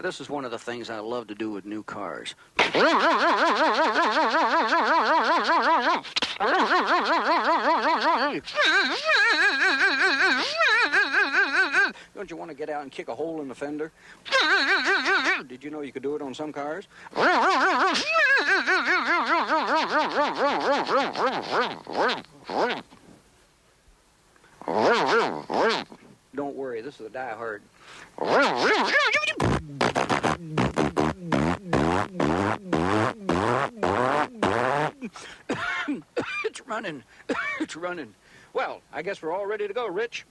This is one of the things I love to do with new cars. Don't you want to get out and kick a hole in the fender? Did you know you could do it on some cars? Don't worry, this is a die-hard. It's running. It's running. Well, I guess we're all ready to go, Rich.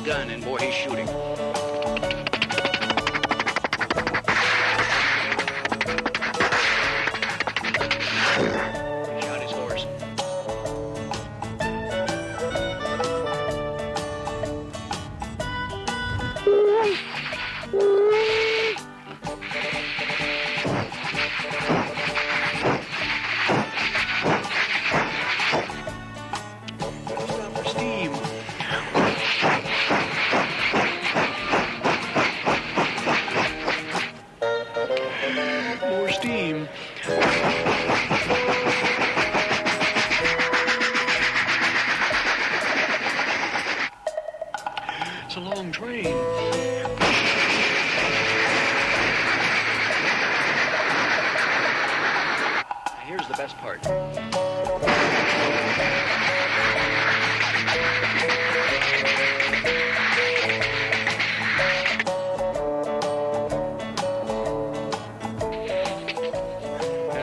Gun, and boy, he's shooting. He shot his horse. Stop for steam. More steam. It's a long train. Here's the best part.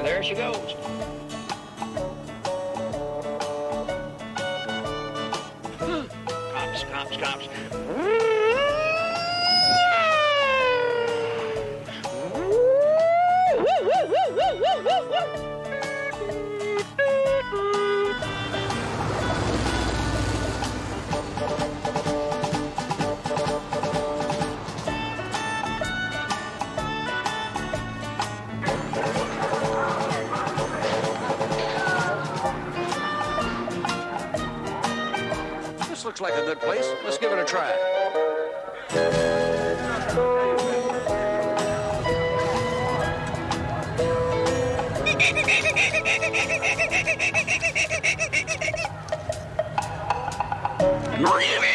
There she goes. Cops, cops, cops. Looks like a good place. Let's give it a try. Really?